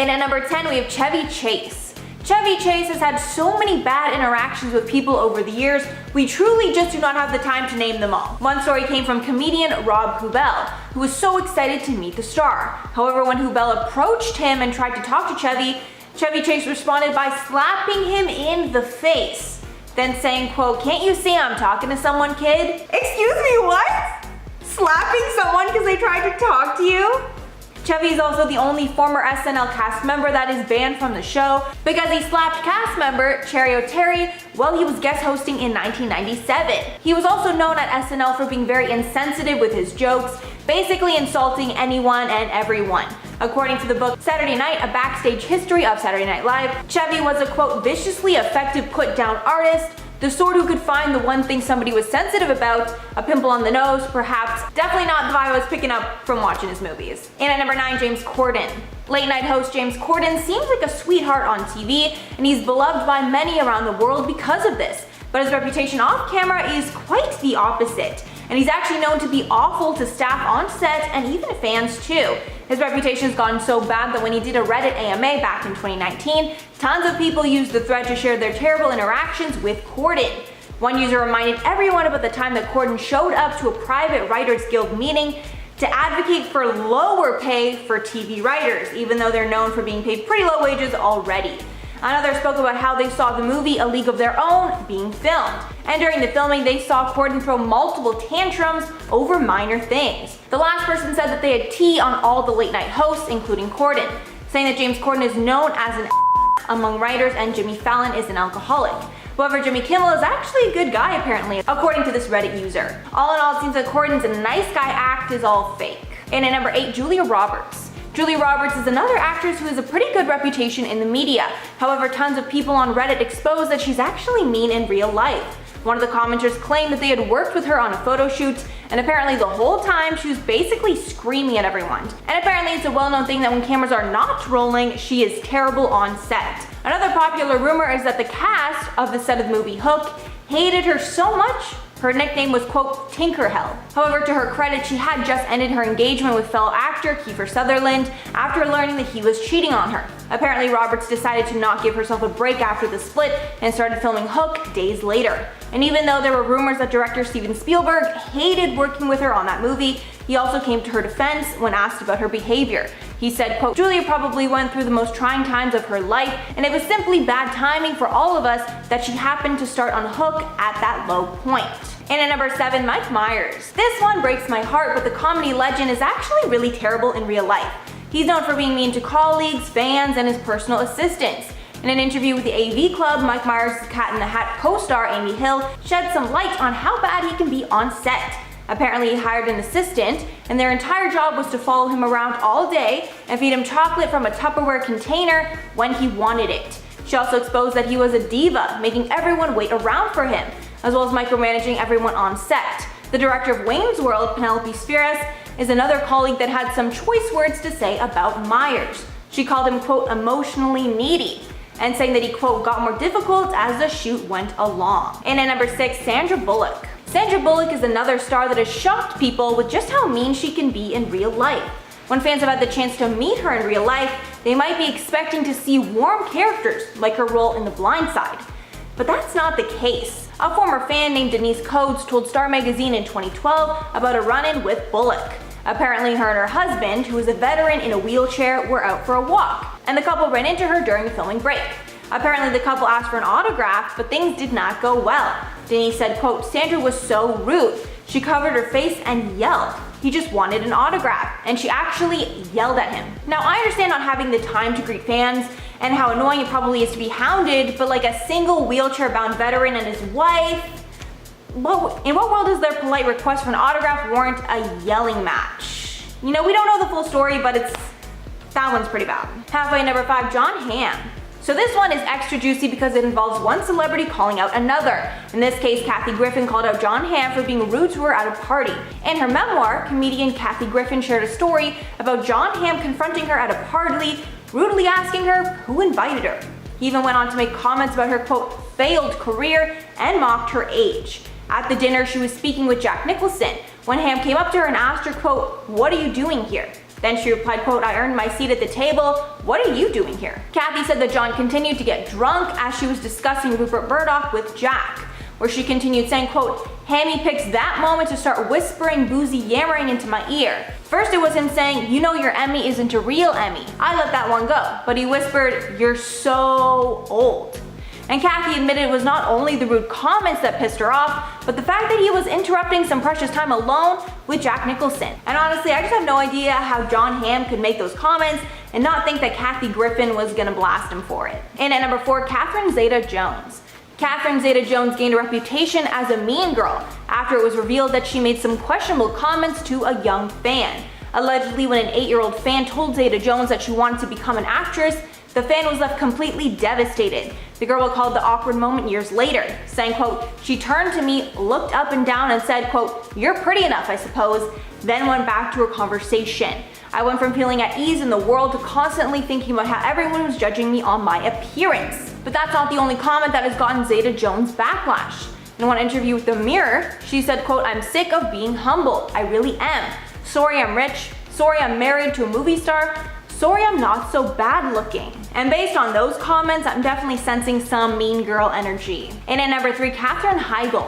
And at number 10, we have Chevy Chase. Chevy Chase has had so many bad interactions with people over the years, we truly just do not have the time to name them all. One story came from comedian Rob Huebel, who was so excited to meet the star. However, when Huebel approached him and tried to talk to Chevy Chase responded by slapping him in the face, then saying, quote, "Can't you see I'm talking to someone, kid?" Excuse me, what? Slapping someone because they tried to talk to you? Chevy is also the only former SNL cast member that is banned from the show because he slapped cast member Cherry O'Terry while he was guest hosting in 1997. He was also known at SNL for being very insensitive with his jokes, basically insulting anyone and everyone. According to the book Saturday Night, A Backstage History of Saturday Night Live, Chevy was a, quote, viciously effective put-down artist, the sort who could find the one thing somebody was sensitive about, a pimple on the nose, perhaps. Definitely not the vibe I was picking up from watching his movies. And at number 9, James Corden. Late night host James Corden seems like a sweetheart on TV, and he's beloved by many around the world because of this. But his reputation off camera is quite the opposite. And he's actually known to be awful to staff on set and even fans too. His reputation has gotten so bad that when he did a Reddit AMA back in 2019, tons of people used the thread to share their terrible interactions with Corden. One user reminded everyone about the time that Corden showed up to a private Writers Guild meeting to advocate for lower pay for TV writers, even though they're known for being paid pretty low wages already. Another spoke about how they saw the movie A League of Their Own being filmed, and during the filming they saw Corden throw multiple tantrums over minor things. The last person said that they had tea on all the late night hosts, including Corden, saying that James Corden is known as an among writers and Jimmy Fallon is an alcoholic. However, Jimmy Kimmel is actually a good guy apparently, according to this Reddit user. All in all, it seems that Corden's a nice guy act is all fake. And at number 8, Julia Roberts. Julia Roberts is another actress who has a pretty good reputation in the media. However, tons of people on Reddit expose that she's actually mean in real life. One of the commenters claimed that they had worked with her on a photo shoot, and apparently the whole time she was basically screaming at everyone. And apparently it's a well-known thing that when cameras are not rolling, she is terrible on set. Another popular rumor is that the cast of the set of the movie Hook hated her so much her nickname was, quote, Tinkerhell. However, to her credit, she had just ended her engagement with fellow actor Kiefer Sutherland after learning that he was cheating on her. Apparently, Roberts decided to not give herself a break after the split and started filming Hook days later. And even though there were rumors that director Steven Spielberg hated working with her on that movie, he also came to her defense when asked about her behavior. He said, quote, Julia probably went through the most trying times of her life, and it was simply bad timing for all of us that she happened to start on Hook at that low point. And at number 7, Mike Myers. This one breaks my heart, but the comedy legend is actually really terrible in real life. He's known for being mean to colleagues, fans, and his personal assistants. In an interview with the AV Club, Mike Myers' Cat in the Hat co-star Amy Hill shed some light on how bad he can be on set. Apparently he hired an assistant, and their entire job was to follow him around all day and feed him chocolate from a Tupperware container when he wanted it. She also exposed that he was a diva, making everyone wait around for him, as well as micromanaging everyone on set. The director of Wayne's World, Penelope Spheris, is another colleague that had some choice words to say about Myers. She called him, quote, emotionally needy, and saying that he, quote, got more difficult as the shoot went along. And at number 6, Sandra Bullock. Sandra Bullock is another star that has shocked people with just how mean she can be in real life. When fans have had the chance to meet her in real life, they might be expecting to see warm characters like her role in The Blind Side. But that's not the case. A former fan named Denise Codes told Star Magazine in 2012 about a run-in with Bullock. Apparently her and her husband, who is a veteran in a wheelchair, were out for a walk, and the couple ran into her during the filming break. Apparently the couple asked for an autograph, but things did not go well. Denise said, quote, Sandra was so rude. She covered her face and yelled. He just wanted an autograph, and she actually yelled at him. Now I understand not having the time to greet fans and how annoying it probably is to be hounded, but like a single wheelchair-bound veteran and his wife, in what world does their polite request for an autograph warrant a yelling match? You know, we don't know the full story, but that one's pretty bad. Halfway, number 5, Jon Hamm. So this one is extra juicy because it involves one celebrity calling out another. In this case, Kathy Griffin called out Jon Hamm for being rude to her at a party. In her memoir, comedian Kathy Griffin shared a story about Jon Hamm confronting her at a party, rudely asking her who invited her. He even went on to make comments about her, quote, failed career and mocked her age. At the dinner, she was speaking with Jack Nicholson when Hamm came up to her and asked her, quote, what are you doing here? Then she replied, quote, "I earned my seat at the table. What are you doing here?" Kathy said that John continued to get drunk as she was discussing Rupert Murdoch with Jack, where she continued saying, quote, "Hammy picks that moment to start whispering boozy yammering into my ear. First it was him saying, 'You know your Emmy isn't a real Emmy.' I let that one go, but he whispered, 'You're so old.'" And Kathy admitted it was not only the rude comments that pissed her off, but the fact that he was interrupting some precious time alone with Jack Nicholson. And honestly, I just have no idea how John Hamm could make those comments and not think that Kathy Griffin was gonna blast him for it. And at number 4, Catherine Zeta-Jones. Catherine Zeta-Jones gained a reputation as a mean girl after it was revealed that she made some questionable comments to a young fan. Allegedly, when an 8-year-old fan told Zeta-Jones that she wanted to become an actress, the fan was left completely devastated. The girl recalled the awkward moment years later, saying, quote, "She turned to me, looked up and down and said, quote, 'You're pretty enough, I suppose,' then went back to her conversation. I went from feeling at ease in the world to constantly thinking about how everyone was judging me on my appearance." But that's not the only comment that has gotten Zeta-Jones backlash. In one interview with The Mirror, she said, quote, "I'm sick of being humbled. I really am. Sorry I'm rich. Sorry I'm married to a movie star. Sorry I'm not so bad looking." And based on those comments, I'm definitely sensing some mean girl energy. And at number 3, Katherine Heigl.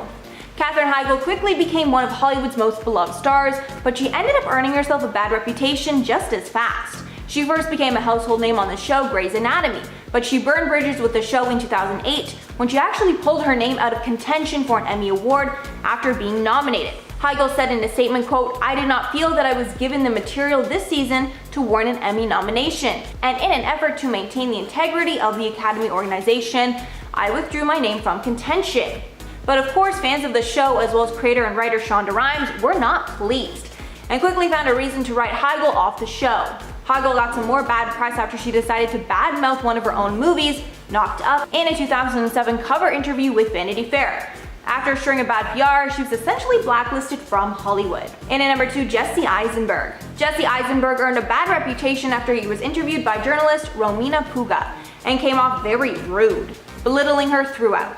Katherine Heigl quickly became one of Hollywood's most beloved stars, but she ended up earning herself a bad reputation just as fast. She first became a household name on the show Grey's Anatomy, but she burned bridges with the show in 2008 when she actually pulled her name out of contention for an Emmy Award after being nominated. Heigl said in a statement, quote, "I did not feel that I was given the material this season to warrant an Emmy nomination, and in an effort to maintain the integrity of the Academy organization, I withdrew my name from contention." But of course, fans of the show, as well as creator and writer Shonda Rhimes, were not pleased, and quickly found a reason to write Heigl off the show. Heigl got some more bad press after she decided to badmouth one of her own movies, Knocked Up, in a 2007 cover interview with Vanity Fair. After sharing a bad PR, she was essentially blacklisted from Hollywood. And at number 2, Jesse Eisenberg. Jesse Eisenberg earned a bad reputation after he was interviewed by journalist Romina Puga and came off very rude, belittling her throughout.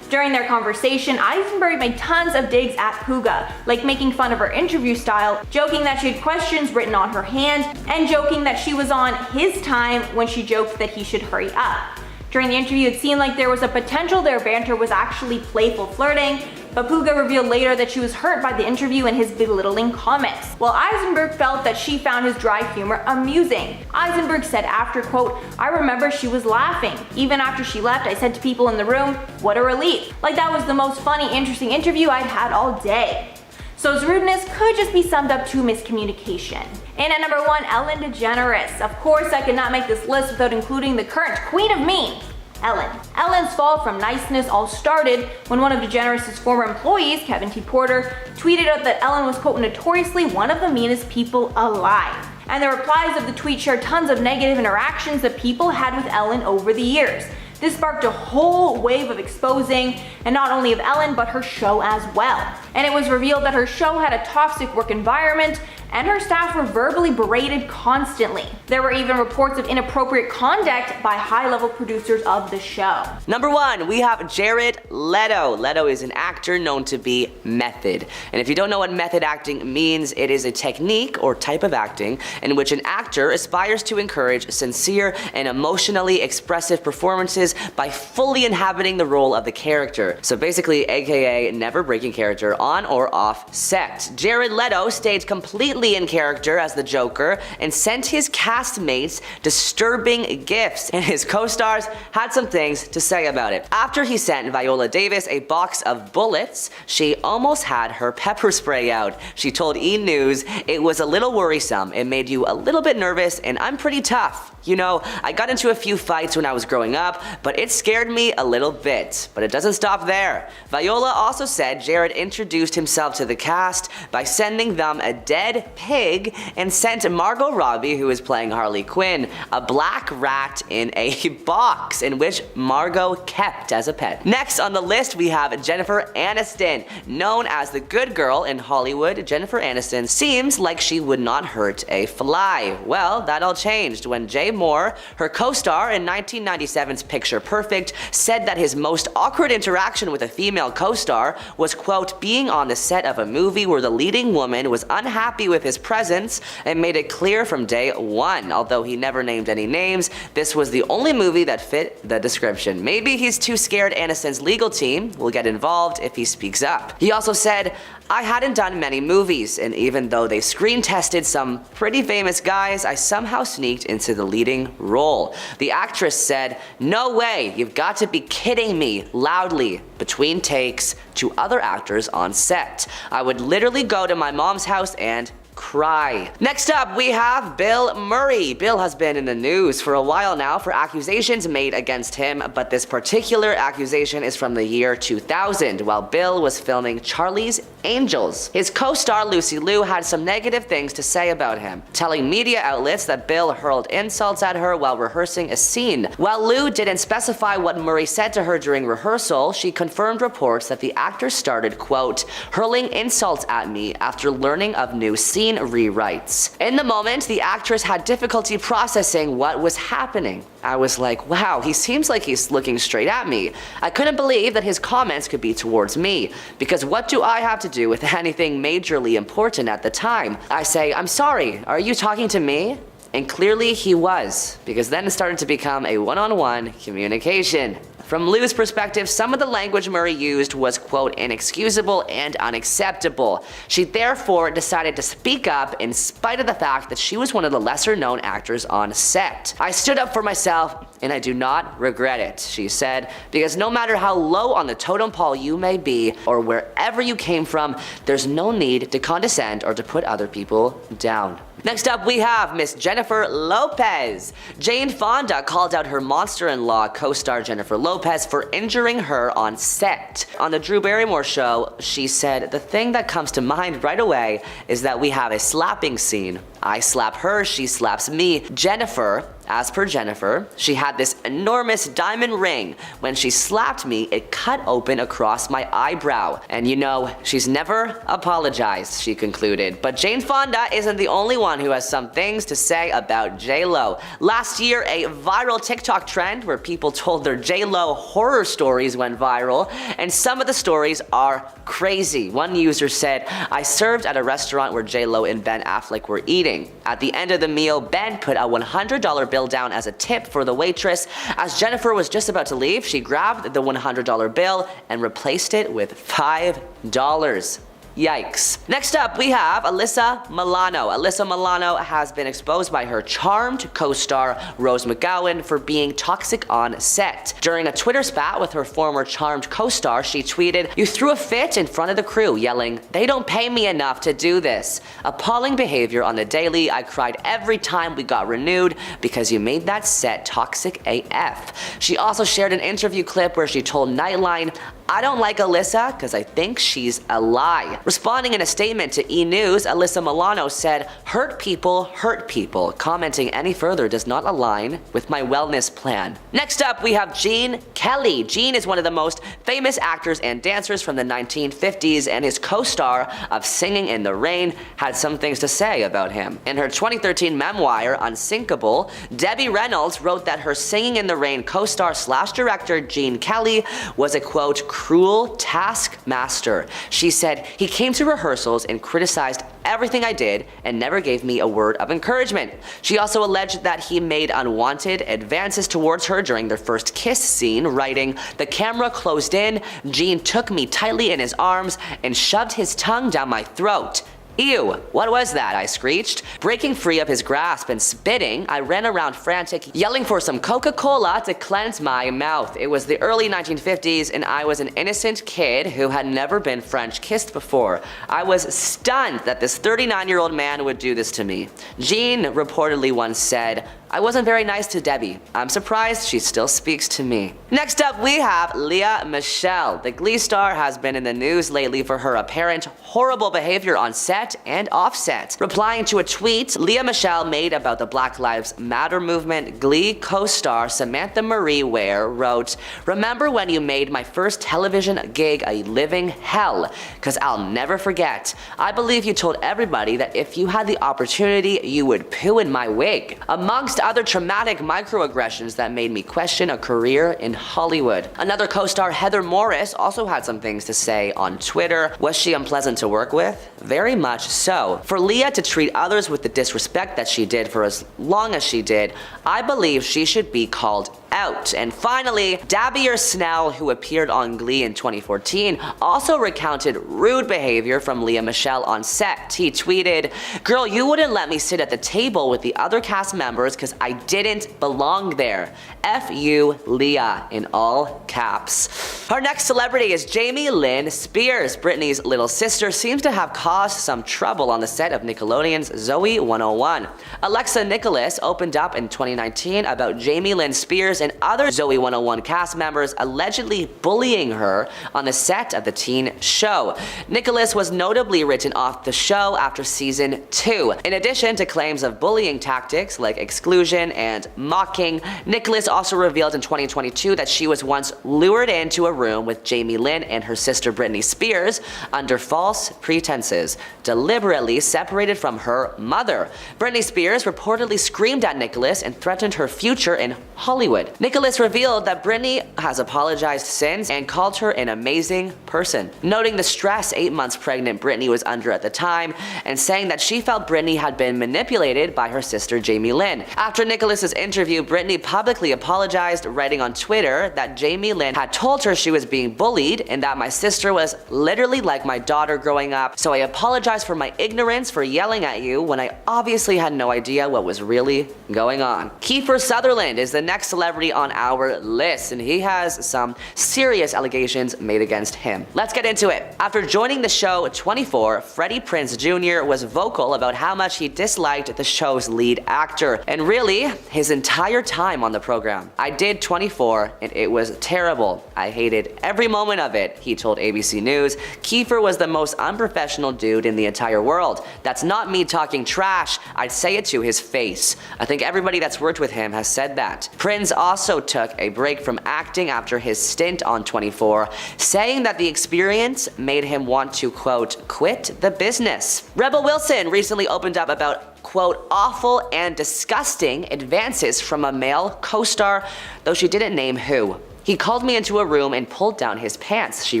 During their conversation, Eisenberg made tons of digs at Puga, like making fun of her interview style, joking that she had questions written on her hand, and joking that she was on his time when she joked that he should hurry up. During the interview, it seemed like there was a potential their banter was actually playful flirting, but Puga revealed later that she was hurt by the interview and his belittling comments, while Eisenberg felt that she found his dry humor amusing. Eisenberg said after, quote, "I remember she was laughing. Even after she left, I said to people in the room, 'What a relief.' Like that was the most funny, interesting interview I'd had all day." So his rudeness could just be summed up to miscommunication. And at number 1, Ellen DeGeneres. Of course, I could not make this list without including the current queen of mean, Ellen. Ellen's fall from niceness all started when one of DeGeneres' former employees, Kevin T. Porter, tweeted out that Ellen was, quote, "notoriously one of the meanest people alive." And the replies of the tweet shared tons of negative interactions that people had with Ellen over the years. This sparked a whole wave of exposing, and not only of Ellen, but her show as well. And it was revealed that her show had a toxic work environment, and her staff were verbally berated constantly. There were even reports of inappropriate conduct by high-level producers of the show. Number 1, we have Jared Leto. Leto is an actor known to be method. And if you don't know what method acting means, it is a technique or type of acting in which an actor aspires to encourage sincere and emotionally expressive performances by fully inhabiting the role of the character. So basically, aka never breaking character on or off set. Jared Leto stayed completely in character as the Joker and sent his castmates disturbing gifts, and his co-stars had some things to say about it. After he sent Viola Davis a box of bullets, she almost had her pepper spray out. She told E! News, "It was a little worrisome, it made you a little bit nervous, and I'm pretty tough. You know, I got into a few fights when I was growing up, but it scared me a little bit." But it doesn't stop there. Viola also said Jared introduced himself to the cast by sending them a dead pig and sent Margot Robbie, who is playing Harley Quinn, a black rat in a box in which Margot kept as a pet. Next on the list, we have Jennifer Aniston. Known as the good girl in Hollywood, Jennifer Aniston seems like she would not hurt a fly. Well, that all changed when J. Moore, her co-star in 1997's Picture Perfect, said that his most awkward interaction with a female co-star was, quote, being on the set of a movie where the leading woman was unhappy with his presence and made it clear from day one. Although he never named any names, this was the only movie that fit the description. Maybe he's too scared Aniston's legal team will get involved if he speaks up. He also said, I hadn't done many movies, and even though they screen tested some pretty famous guys, I somehow sneaked into the leading role. The actress said, no way, you've got to be kidding me, loudly, between takes, to other actors on set. I would literally go to my mom's house and cry. Next up, we have Bill Murray. Bill has been in the news for a while now for accusations made against him, but this particular accusation is from the year 2000, while Bill was filming Charlie's Angels. His co-star Lucy Liu had some negative things to say about him, telling media outlets that Bill hurled insults at her while rehearsing a scene. While Liu didn't specify what Murray said to her during rehearsal, she confirmed reports that the actor started, quote, hurling insults at me after learning of new scene rewrites. In the moment, the actress had difficulty processing what was happening. I was like, wow, he seems like he's looking straight at me. I couldn't believe that his comments could be towards me, because what do I have to do with anything majorly important at the time? I say, I'm sorry, are you talking to me? And clearly he was, because then it started to become a one-on-one communication. From Liu's perspective, some of the language Murray used was, quote, inexcusable and unacceptable. She therefore decided to speak up in spite of the fact that she was one of the lesser-known actors on set. I stood up for myself, and I do not regret it, she said, because no matter how low on the totem pole you may be, or wherever you came from, there's no need to condescend or to put other people down. Next up, we have Miss Jennifer Lopez. Jane Fonda called out her monster-in-law co-star Jennifer Lopez for injuring her on set. On the Drew Barrymore show, she said, the thing that comes to mind right away is that we have a slapping scene. I slap her, she slaps me. Jennifer, as per Jennifer, she had this enormous diamond ring. When she slapped me, it cut open across my eyebrow. And you know, she's never apologized, she concluded. But Jane Fonda isn't the only one who has some things to say about J-Lo. Last year, a viral TikTok trend where people told their J-Lo horror stories went viral, and some of the stories are crazy. One user said, I served at a restaurant where J-Lo and Ben Affleck were eating. At the end of the meal, Ben put a $100 bill down as a tip for the waitress. As Jennifer was just about to leave, she grabbed the $100 bill and replaced it with $5. Yikes. Next up, we have Alyssa Milano. Alyssa Milano has been exposed by her charmed co-star Rose McGowan for being toxic on set. During a Twitter spat with her former charmed co-star, she tweeted, "You threw a fit in front of the crew, yelling, 'They don't pay me enough to do this.' Appalling behavior on the daily. I cried every time we got renewed because you made that set toxic AF." She also shared an interview clip where she told Nightline, "I don't like Alyssa because I think she's a lie." Responding in a statement to E! News, Alyssa Milano said, hurt people, commenting any further does not align with my wellness plan. Next up, we have Gene Kelly. Gene is one of the most famous actors and dancers from the 1950s, and his co-star of Singing in the Rain had some things to say about him. In her 2013 memoir, Unsinkable, Debbie Reynolds wrote that her Singing in the Rain co-star / director Gene Kelly was a, quote, cruel taskmaster. She said, "He came to rehearsals and criticized everything I did and never gave me a word of encouragement." She also alleged that he made unwanted advances towards her during their first kiss scene, writing, "The camera closed in, Gene took me tightly in his arms and shoved his tongue down my throat. Ew, what was that?" I screeched. Breaking free of his grasp and spitting, I ran around frantic, yelling for some Coca-Cola to cleanse my mouth. It was the early 1950s and I was an innocent kid who had never been French kissed before. I was stunned that this 39-year-old man would do this to me. Gene reportedly once said, "I wasn't very nice to Debbie. I'm surprised she still speaks to me." Next up, we have Lea Michele. The Glee star has been in the news lately for her apparent horrible behavior on set and offset. Replying to a tweet Lea Michele made about the Black Lives Matter movement, Glee co-star Samantha Marie Ware wrote, "Remember when you made my first television gig a living hell? 'Cause I'll never forget. I believe you told everybody that if you had the opportunity, you would poo in my wig." Amongst to other traumatic microaggressions that made me question a career in Hollywood. Another co-star, Heather Morris, also had some things to say on Twitter. Was she unpleasant to work with? Very much so. For Leah to treat others with the disrespect that she did for as long as she did, I believe she should be called out. And finally, Dabbier Snell, who appeared on Glee in 2014, also recounted rude behavior from Leah Michele on set. He tweeted, "Girl, you wouldn't let me sit at the table with the other cast members because I didn't belong there. F you, Leah," in all caps. Our next celebrity is Jamie Lynn Spears. Britney's little sister seems to have caused some trouble on the set of Nickelodeon's Zoe 101. Alexa Nicholas opened up in 2019 about Jamie Lynn Spears and other Zoe 101 cast members allegedly bullying her on the set of the teen show. Nicholas was notably written off the show after season 2. In addition to claims of bullying tactics like exclusion and mocking, Nicholas also revealed in 2022 that she was once lured into a room with Jamie Lynn and her sister Britney Spears under false pretenses, deliberately separated from her mother. Britney Spears reportedly screamed at Nicholas and threatened her future in Hollywood. Nicholas revealed that Britney has apologized since and called her an amazing person, noting the stress 8 months pregnant Britney was under at the time and saying that she felt Britney had been manipulated by her sister Jamie Lynn. After Nicholas's interview, Britney publicly apologized, writing on Twitter that Jamie Lynn had told her she was being bullied and that my sister was literally like my daughter growing up, so I apologize for my ignorance for yelling at you when I obviously had no idea what was really going on. Kiefer Sutherland is the next celebrity on our list, and he has some serious allegations made against him. Let's get into it. After joining the show 24, Freddie Prinze Jr. was vocal about how much he disliked the show's lead actor, and really, his entire time on the program. "I did 24, and it was terrible. I hated every moment of it," he told ABC News. Kiefer was the most unprofessional dude in the entire world. That's not me talking trash. I'd say it to his face. I think everybody that's worked with him has said that. Prinze also took a break from acting after his stint on 24, saying that the experience made him want to, quote, quit the business. Rebel Wilson recently opened up about, quote, awful and disgusting advances from a male co-star, though she didn't name who. "He called me into a room and pulled down his pants," she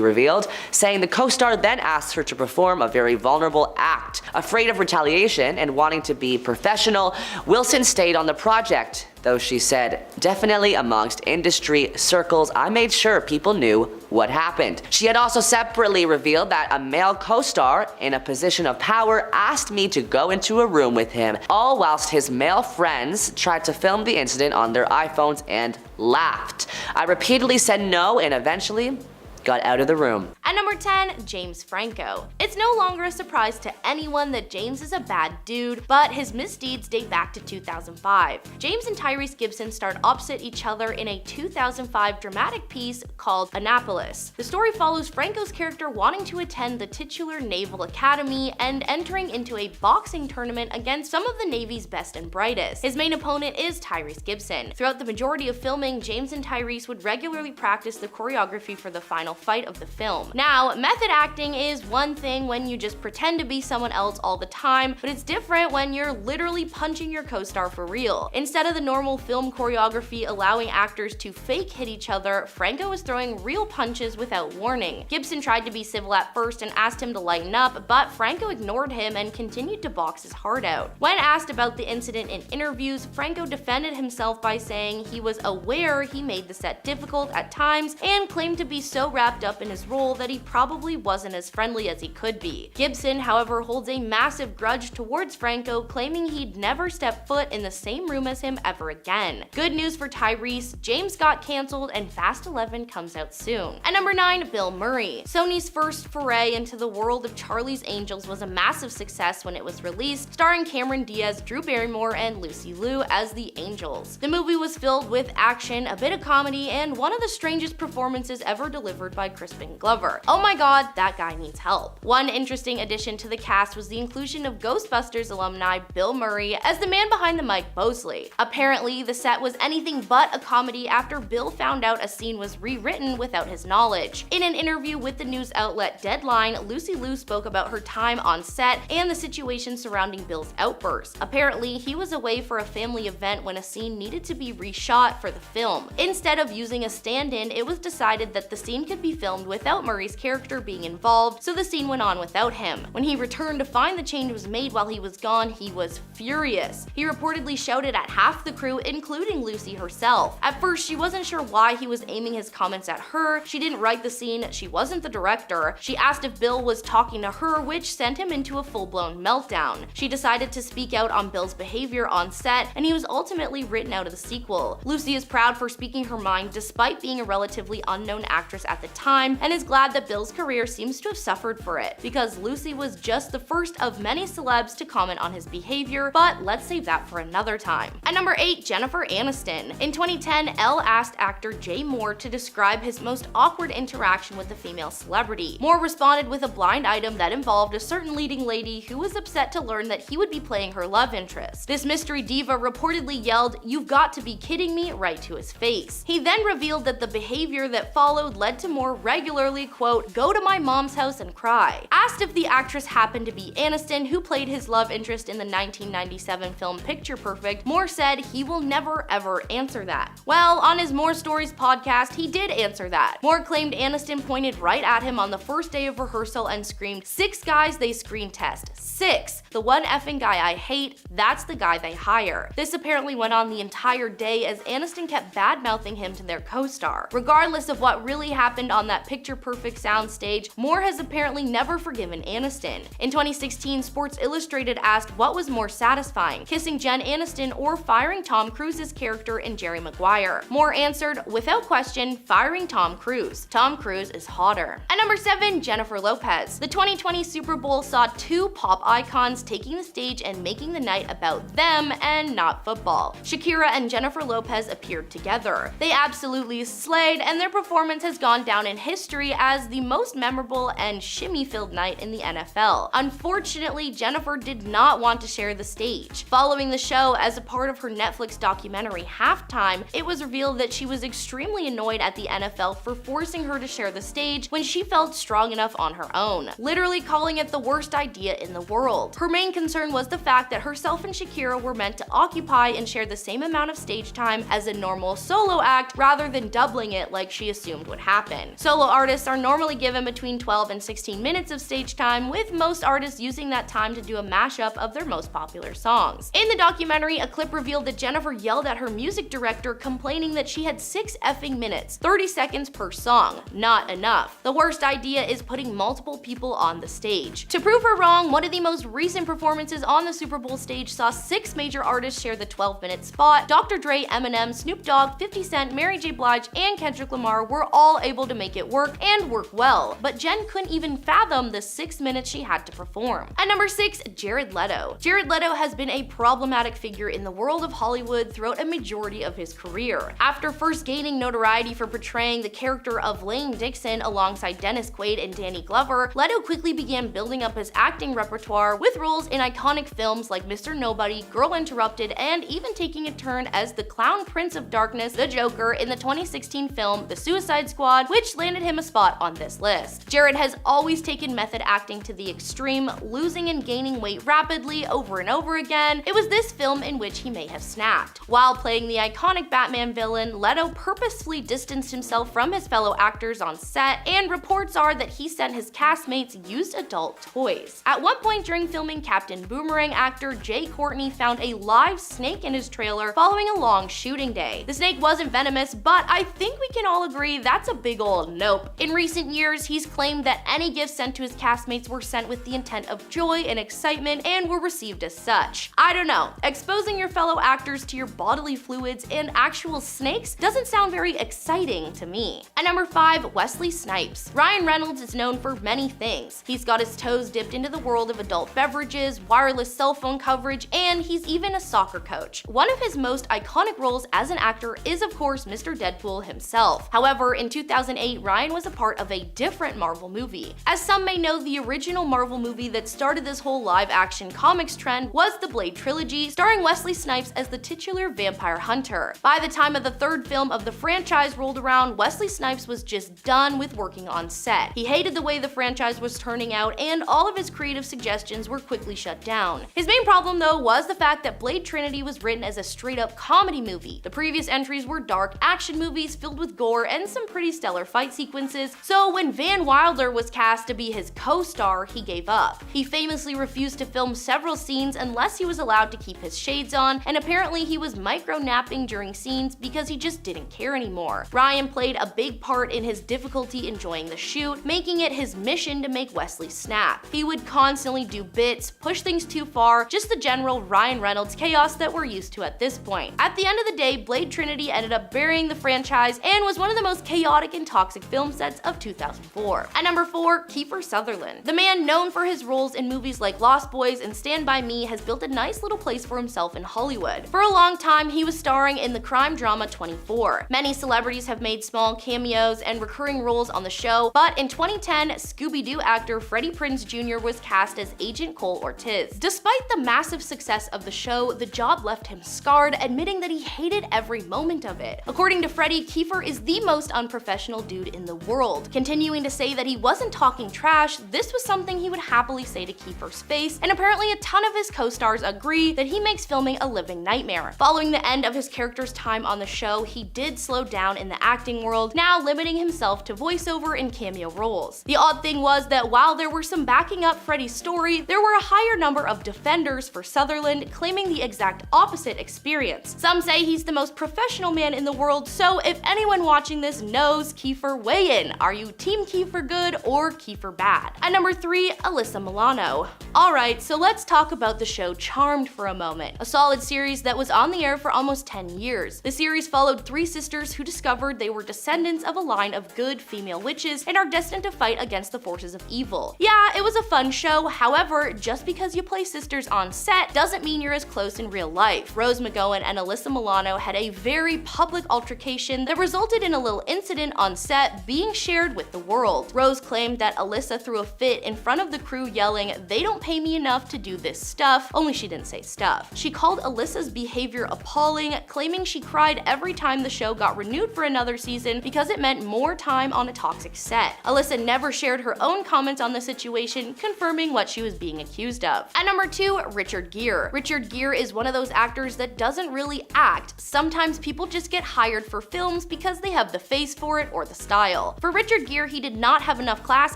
revealed, saying the co-star then asked her to perform a very vulnerable act. Afraid of retaliation and wanting to be professional, Wilson stayed on the project, though she said, "Definitely amongst industry circles, I made sure people knew what happened." She had also separately revealed that a male co-star in a position of power asked me to go into a room with him, all whilst his male friends tried to film the incident on their iPhones and laughed. "I repeatedly said no and eventually got out of the room." At number 10, James Franco. It's no longer a surprise to anyone that James is a bad dude, but his misdeeds date back to 2005. James and Tyrese Gibson starred opposite each other in a 2005 dramatic piece called Annapolis. The story follows Franco's character wanting to attend the titular Naval Academy and entering into a boxing tournament against some of the Navy's best and brightest. His main opponent is Tyrese Gibson. Throughout the majority of filming, James and Tyrese would regularly practice the choreography for the final fight of the film. Now, method acting is one thing when you just pretend to be someone else all the time, but it's different when you're literally punching your co-star for real. Instead of the normal film choreography allowing actors to fake hit each other, Franco was throwing real punches without warning. Gibson tried to be civil at first and asked him to lighten up, but Franco ignored him and continued to box his heart out. When asked about the incident in interviews, Franco defended himself by saying he was aware he made the set difficult at times and claimed to be so wrapped up in his role that he probably wasn't as friendly as he could be. Gibson, however, holds a massive grudge towards Franco, claiming he'd never step foot in the same room as him ever again. Good news for Tyrese, James got cancelled and Fast 11 comes out soon. At number 9, Bill Murray. Sony's first foray into the world of Charlie's Angels was a massive success when it was released, starring Cameron Diaz, Drew Barrymore, and Lucy Liu as the Angels. The movie was filled with action, a bit of comedy, and one of the strangest performances ever delivered by Crispin Glover. ever. Oh my god, that guy needs help. One interesting addition to the cast was the inclusion of Ghostbusters alumni Bill Murray as the man behind the mic Bosley. Apparently, the set was anything but a comedy after Bill found out a scene was rewritten without his knowledge. In an interview with the news outlet Deadline, Lucy Liu spoke about her time on set and the situation surrounding Bill's outburst. Apparently, he was away for a family event when a scene needed to be reshot for the film. Instead of using a stand-in, it was decided that the scene could be filmed without Murray's character being involved, so the scene went on without him. When he returned to find the change was made while he was gone, he was furious. He reportedly shouted at half the crew, including Lucy herself. At first, she wasn't sure why he was aiming his comments at her. She didn't write the scene, she wasn't the director. She asked if Bill was talking to her, which sent him into a full-blown meltdown. She decided to speak out on Bill's behavior on set, and he was ultimately written out of the sequel. Lucy is proud for speaking her mind despite being a relatively unknown actress at the time, and is glad that Bill's career seems to have suffered for it, because Lucy was just the first of many celebs to comment on his behavior, but let's save that for another time. At number 8, Jennifer Aniston. In 2010, Elle asked actor Jay Moore to describe his most awkward interaction with a female celebrity. Moore responded with a blind item that involved a certain leading lady who was upset to learn that he would be playing her love interest. This mystery diva reportedly yelled, "You've got to be kidding me," right to his face. He then revealed that the behavior that followed led to Moore regularly, quote, "go to my mom's house and cry." Asked if the actress happened to be Aniston, who played his love interest in the 1997 film Picture Perfect, Moore said he will never ever answer that. Well, on his More Stories podcast, he did answer that. Moore claimed Aniston pointed right at him on the first day of rehearsal and screamed, "6 guys they screen test. 6. The one effing guy I hate, that's the guy they hire." This apparently went on the entire day as Aniston kept bad-mouthing him to their co-star. Regardless of what really happened on that Picture Perfect soundstage, Moore has apparently never forgiven Aniston. In 2016, Sports Illustrated asked what was more satisfying, kissing Jen Aniston or firing Tom Cruise's character in Jerry Maguire. Moore answered, without question, firing Tom Cruise. Tom Cruise is hotter. At number 7, Jennifer Lopez. The 2020 Super Bowl saw 2 pop icons taking the stage and making the night about them and not football. Shakira and Jennifer Lopez appeared together. They absolutely slayed, and their performance has gone down in history as the most memorable and shimmy-filled night in the NFL. Unfortunately, Jennifer did not want to share the stage. Following the show, as a part of her Netflix documentary Halftime, it was revealed that she was extremely annoyed at the NFL for forcing her to share the stage when she felt strong enough on her own, literally calling it the worst idea in the world. Her main concern was the fact that herself and Shakira were meant to occupy and share the same amount of stage time as a normal solo act rather than doubling it like she assumed would happen. Solo artists are normally given between 12 and 16 minutes of stage time, with most artists using that time to do a mashup of their most popular songs. In the documentary, a clip revealed that Jennifer yelled at her music director, complaining that she had 6 effing minutes, 30 seconds per song. Not enough. The worst idea is putting multiple people on the stage. To prove her wrong, one of the most recent performances on the Super Bowl stage saw 6 major artists share the 12-minute spot. Dr. Dre, Eminem, Snoop Dogg, 50 Cent, Mary J. Blige, and Kendrick Lamar were all able to make it work and work well, but Jen couldn't even fathom the 6 minutes she had to perform. At number 6, Jared Leto. Jared Leto has been a problematic figure in the world of Hollywood throughout a majority of his career. After first gaining notoriety for portraying the character of Lane Dixon alongside Dennis Quaid and Danny Glover, Leto quickly began building up his acting repertoire with roles in iconic films like Mr. Nobody, Girl Interrupted, and even taking a turn as the Clown Prince of Darkness, the Joker, in the 2016 film The Suicide Squad, which landed him a spot on this list. Jared has always taken method acting to the extreme, losing and gaining weight rapidly over and over again. It was this film in which he may have snapped. While playing the iconic Batman villain, Leto purposefully distanced himself from his fellow actors on set, and reports are that he sent his castmates used adult toys. At one point during filming Captain Boomerang, actor Jay Courtney found a live snake in his trailer following a long shooting day. The snake wasn't venomous, but I think we can all agree that's a big ol' nope. In recent years, he's claimed that any gifts sent to his castmates were sent with the intent of joy and excitement and were received as such. I don't know, exposing your fellow actors to your bodily fluids and actual snakes doesn't sound very exciting to me. At number 5, Wesley Snipes. Ryan Reynolds is known for many things. He's got his toes dipped into the world of adult beverages, wireless cell phone coverage, and he's even a soccer coach. One of his most iconic roles as an actor is, of course, Mr. Deadpool himself. However, in 2008, Ryan was a part of a different Marvel movie. As some may know, the original Marvel movie that started this whole live-action comics trend was the Blade trilogy, starring Wesley Snipes as the titular vampire hunter. By the time of the third film of the franchise rolled around, Wesley Snipes was just done with working on set. He hated the way the franchise was turning out, and all of his creative suggestions were quickly shut down. His main problem, though, was the fact that Blade Trinity was written as a straight-up comedy movie. The previous entries were dark action movies filled with gore and some pretty stellar fight sequences, so when Van Wilder was cast to be his co-star, he gave up. He famously refused to film several scenes unless he was allowed to keep his shades on, and apparently he was micro-napping during scenes because he just didn't care anymore. Ryan played a big part in his difficulty enjoying the shoot, making it his mission to make Wesley snap. He would constantly do bits, push things too far, just the general Ryan Reynolds chaos that we're used to at this point. At the end of the day, Blade Trinity ended up burying the franchise and was one of the most chaotic and toxic film sets of 2004. At number 4, Kiefer Sutherland. The man, known for his roles in movies like Lost Boys and Stand By Me, has built a nice little place for himself in Hollywood. For a long time, he was starring in the crime drama 24. Many celebrities have made small cameos and recurring roles on the show, but in 2010, Scooby-Doo actor Freddie Prinze Jr. was cast as Agent Cole Ortiz. Despite the massive success of the show, the job left him scarred, admitting that he hated every moment of it. According to Freddie, Kiefer is the most unprofessional dude in the world. Continuing to say that he wasn't talking trash, this was something he would happily say to Kiefer's face, and apparently a ton of his co-stars agree that he makes filming a living nightmare. Following the end of his character's time on the show, he did slow down in the acting world, now limiting himself to voiceover and cameo roles. The odd thing was that while there were some backing up Freddie's story, there were a higher number of defenders for Sutherland, claiming the exact opposite experience. Some say he's the most professional man in the world, so if anyone watching this knows Kiefer, weigh in. Are you Team Kiefer good or Kiefer bad? At number 3, Alyssa Milano. Alright, so let's talk about the show Charmed for a moment, a solid series that was on the air for almost 10 years. The series followed 3 sisters who discovered they were descendants of a line of good female witches and are destined to fight against the forces of evil. Yeah, it was a fun show, however, just because you play sisters on set doesn't mean you're as close in real life. Rose McGowan and Alyssa Milano had a very public altercation that resulted in a little incident on set being shared with the world. Rose claimed that Alyssa threw a fit in front of the crew yelling, "They don't pay me enough to do this stuff," only she didn't say stuff. She called Alyssa's behavior appalling, claiming she cried every time the show got renewed for another season because it meant more time on a toxic set. Alyssa never shared her own comments on the situation, confirming what she was being accused of. At number 2, Richard Gere. Richard Gere is one of those actors that doesn't really act. Sometimes people just get hired for films because they have the face for it or the style. For Richard Gere, he did not have enough class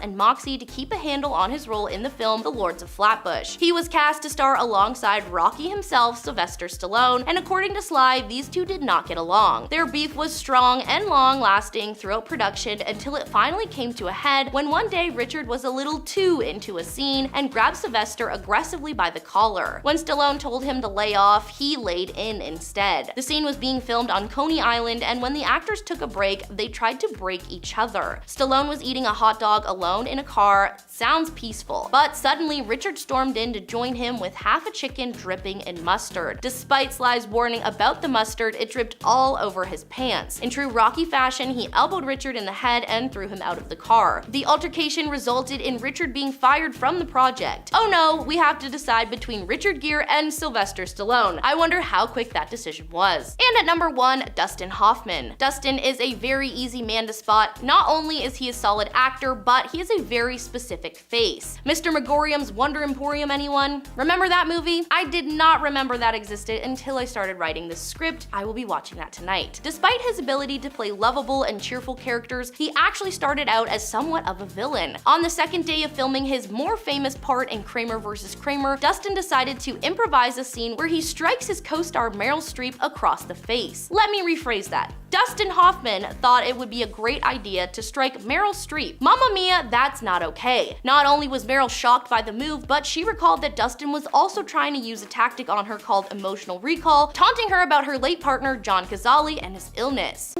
and moxie to keep a handle on his role in the film The Lords of Flatbush. He was cast to star alongside Rocky himself, Sylvester Stallone, and according to Sly, these two did not get along. Their beef was strong and long-lasting throughout production until it finally came to a head when one day Richard was a little too into a scene and grabbed Sylvester aggressively by the collar. When Stallone told him to lay off, he laid in instead. The scene was being filmed on Coney Island, and when the actors took a break, they tried to break each other. Stallone was eating a hot dog alone in a car. Sounds peaceful. But suddenly, Richard stormed in to join him with half a chicken dripping in mustard. Despite Sly's warning about the mustard, it dripped all over his pants. In true Rocky fashion, he elbowed Richard in the head and threw him out of the car. The altercation resulted in Richard being fired from the project. Oh no, we have to decide between Richard Gere and Sylvester Stallone. I wonder how quick that decision was. And at number 1, Dustin Hoffman. Dustin is a very easy man to spot. Not only is he a solid actor, but he has a very specific face. Mr. Megorium's Wonder Emporium, anyone? Remember that movie? I did not remember that existed until I started writing this script. I will be watching that tonight. Despite his ability to play lovable and cheerful characters, he actually started out as somewhat of a villain. On the second day of filming his more famous part in Kramer vs. Kramer, Dustin decided to improvise a scene where he strikes his co-star Meryl Streep across the face. Let me rephrase that. Dustin Hoffman thought it would be a great idea to strike Meryl Streep. Mamma mia, that's not okay. Not only was Meryl shocked by the move, but she recalled that Dustin was also trying to use a tactic on her called emotional recall, taunting her about her late partner John Cazale and his illness.